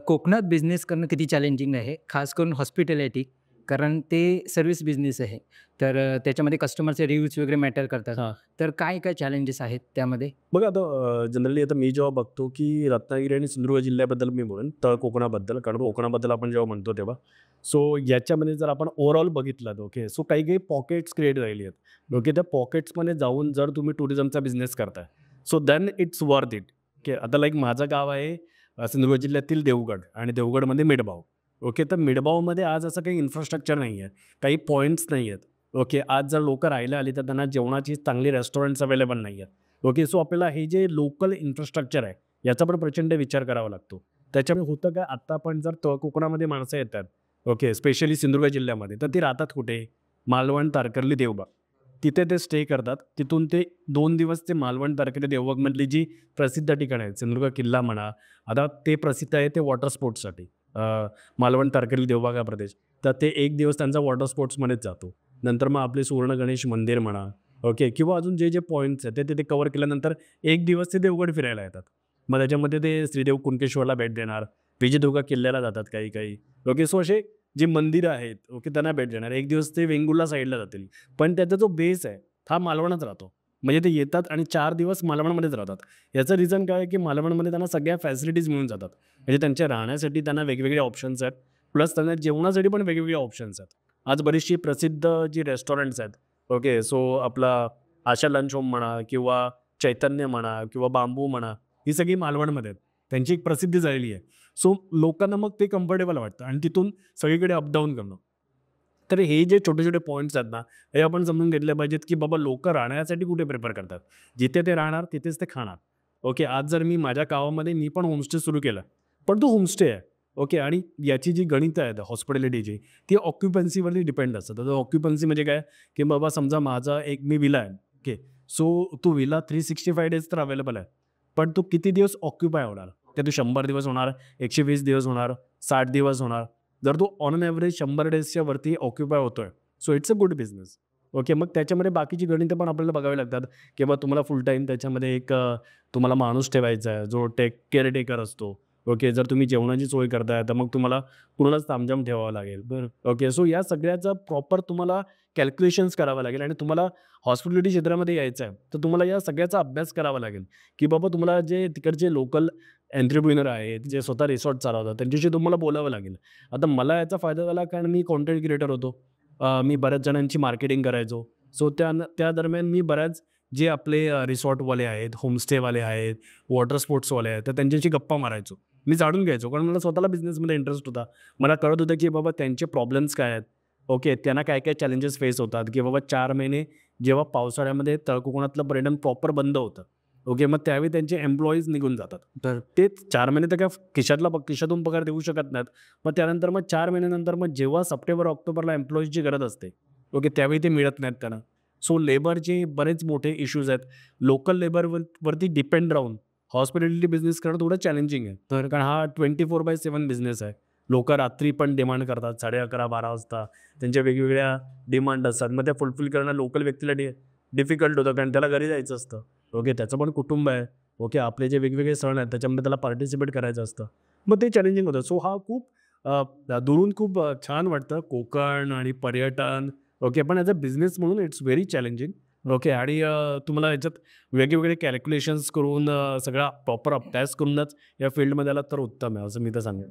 कोकणात बिझनेस करणं किती चॅलेंजिंग आहे, खास करून हॉस्पिटॅलिटी. कारण ते सर्व्हिस बिझनेस आहे. तर त्याच्यामध्ये कस्टमरचे रिव्ह्यूज वगैरे मॅटर करतात. हां. तर काय चॅलेंजेस आहेत त्यामध्ये? बघा आता जनरली आता मी जेव्हा बघतो, की रत्नागिरी आणि सिंधुदुर्ग जिल्ह्याबद्दल मी बोलेन, तळ कोकणाबद्दल. कारण कोकणाबद्दल आपण जेव्हा म्हणतो तेव्हा. सो याच्यामध्ये जर आपण ओव्हरऑल बघितलं ओके. सो काही-काही पॉकेट्स क्रिएट राहिली आहेत. ओके. त्या पॉकेट्समध्ये जाऊन जर तुम्ही टुरिझमचा बिझनेस करताय, so then it's worth it. Okay. आता लाइक माझं गाव आहे सिंधुदुर्ग जिल्ह्यातील देवगड आणि देवगडमध्ये मिडबाव. ओके. तर मिडबावमध्ये आज असं काही इन्फ्रास्ट्रक्चर नाही आहे. काही पॉइंट्स नाही आहेत. ओके. आज जर लोकं राहायला आली, तर त्यांना जेवणाची चांगली रेस्टॉरंट्स अवेलेबल नाही आहेत. ओके. सो आपल्याला हे जे लोकल इन्फ्रास्ट्रक्चर आहे, याचा पण प्रचंड विचार करावा लागतो. त्याच्यामुळे होतं काय, आता पण जर कोकणामध्ये माणसं येतात, ओके, स्पेशली सिंधुदुर्ग जिल्ह्यामध्ये, तर ती राहतात कुठे? मालवण, तारकर्ली, देवबाग. तिथे ते स्टे करतात. तिथून ते 2 दिवस ते मालवण, तारकर्ली, देवबागमधली जी प्रसिद्ध ठिकाणं आहेत, सिंधुदुर्ग किल्ला म्हणा, आता ते प्रसिद्ध आहे ते वॉटर स्पोर्ट्ससाठी. मालवण, तारकर्ली, देवबाग हा प्रदेश. तर ते 1 दिवस त्यांचा वॉटर स्पोर्ट्समध्येच जातो. नंतर मग आपले सुवर्ण गणेश मंदिर म्हणा, ओके, किंवा अजून जे पॉइंट्स आहेत ते तिथे कव्हर केल्यानंतर 1 दिवस ते देवगड फिरायला येतात. मग त्याच्यामध्ये ते श्रीदेव कुणकेश्वरला भेट देणार, विजयदुर्ग किल्ल्याला जातात काही-काही. ओके. सो असे जी मंदिरं आहेत, ओके, त्यांना भेट देणार. 1 दिवस ते वेंगुर्ला साईडला जातील. पण त्याचा जो बेस आहे, हा मालवणात राहतो. म्हणजे ते येतात आणि 4 दिवस मालवणमध्येच राहतात. याचं रिझन काय आहे, की मालवणमध्ये त्यांना सगळ्या फॅसिलिटीज मिळून जातात. म्हणजे त्यांच्या राहण्यासाठी त्यांना वेगवेगळे ऑप्शन्स आहेत. प्लस त्यांना जेवणासाठी पण वेगवेगळे ऑप्शन्स आहेत. आज बरीचशी प्रसिद्ध जी रेस्टॉरंट्स आहेत, ओके, सो आपला आशा लंच होम म्हणा किंवा चैतन्य म्हणा किंवा बांबू म्हणा, ही सगळी मालवणमध्ये आहेत. त्यांची एक प्रसिद्धी झालेली आहे. सो लोकांना मग ते कम्फर्टेबल वाटतं आणि तिथून सगळीकडे अपडाऊन करणं. तर हे जे छोटे-छोटे पॉइंट्स आहेत ना, हे आपण समजून घेतले पाहिजेत, की बाबा लोकं राहण्यासाठी कुठे प्रिफर करतात. जिथे ते राहणार तिथेच ते खाणार. ओके. आज जर मी माझ्या गावामध्ये मी पण होमस्टे सुरू केला. पण तो होमस्टे आहे. ओके. आणि याची जी गणितं आहेत हॉस्पिटॅलिटीची, ती ऑक्युपन्सीवरती डिपेंड असतात. तर ऑक्युपन्सी म्हणजे काय, की बाबा समजा माझा एक मी विला आहे. ओके. सो तो विला 365 डेज तर अवेलेबल आहे. पण तो किती दिवस ऑक्युपाय होणार? ते तो 100 दिवस होणार, 120 दिवस होणार, 60 दिवस होणार. जर तो ऑन एन एव्हरेज 100 डेजच्या वरती ऑक्युपाय होतोय, so it's a good business. Okay. मग त्याच्यामध्ये बाकीची गणितं पण आपल्याला बघावी लागतात, की बाबा तुम्हाला फुल टाईम त्याच्यामध्ये एक तुम्हाला माणूस ठेवायचा आहे, जो केअरटेकर असतो. ओके. जर तुम्ही जेवणाची सोय करताय, तर मग तुम्हाला कुणालाच तामझाम ठेवावं लागेल. बरं. ओके. सो या सगळ्याचा प्रॉपर तुम्हाला कॅल्क्युलेशन्स करावं लागेल आणि तुम्हाला हॉस्पिटॅलिटी क्षेत्रामध्ये यायचं आहे, तर तुम्हाला या सगळ्याचा अभ्यास करावा लागेल, की बाबा तुम्हाला जे तिकडचे लोकल एंटरप्रेन्युअर आहेत, जे स्वतः रिसॉर्ट चालवतात, त्यांच्याशी तुम्हाला बोलावं लागेल. आता मला याचा फायदा झाला कारण मी कंटेंट क्रिएटर होतो. मी बऱ्याच जणांची मार्केटिंग करायचो. सो त्या दरम्यान मी बऱ्याच जे आपले रिसॉर्टवाले आहेत, होमस्टेवाले आहेत, वॉटर स्पोर्ट्सवाले आहेत, तर त्यांच्याशी गप्पा मारायचो. मी जाणून घ्यायचो कारण मला स्वतःला बिझनेसमध्ये इंटरेस्ट होता. मला कळत होतं की बाबा त्यांचे प्रॉब्लेम्स काय आहेत. ओके. त्यांना काय-काय चॅलेंजेस फेस होतात, की बाबा 4 महिने जेव्हा पावसाळ्यामध्ये तळकोकणातलं पर्यटन प्रॉपर बंद होतं. ओके. मग त्यावेळी त्यांचे एम्प्लॉईज निघून जातात. तर तेच 4 महिने तर काय खिशातून पगार देऊ शकत नाहीत. मग त्यानंतर मग 4 महिन्यानंतर मग जेव्हा सप्टेंबर, ऑक्टोबरला एम्प्लॉईजची गरज असते, ओके, त्यावेळी ते मिळत नाहीत त्यांना. सो लेबरचे बरेच मोठे इश्यूज आहेत. लोकल वरती डिपेंड राहून हॉस्पिटॅलिटी बिझनेस करणं थोडं चॅलेंजिंग आहे. तर कारण हा 24/7 बिझनेस आहे. लोकं रात्री पण डिमांड करतात 11:30-12 वाजता. त्यांच्या वेगवेगळ्या डिमांड असतात. मग त्या फुलफिल करणं लोकल व्यक्तीला डिफिकल्ट होतं कारण त्याला घरी जायचं असतं. ओके. त्याचं पण कुटुंब आहे. ओके. आपले जे वेगवेगळे सण आहेत त्याच्यामध्ये त्याला पार्टिसिपेट करायचं असतं. मग ते चॅलेंजिंग होतं. सो हा खूप दुरून खूप छान वाटतं कोकण आणि पर्यटन. ओके. पण ॲज अ बिझनेस म्हणून इट्स व्हेरी चॅलेंजिंग. ओके. आणि तुम्हाला ह्याच्यात वेगवेगळे कॅल्क्युलेशन्स करून सगळा प्रॉपर अभ्यास करूनच या फील्डमध्ये आलात तर उत्तम आहे, असं मी तर सांगेन.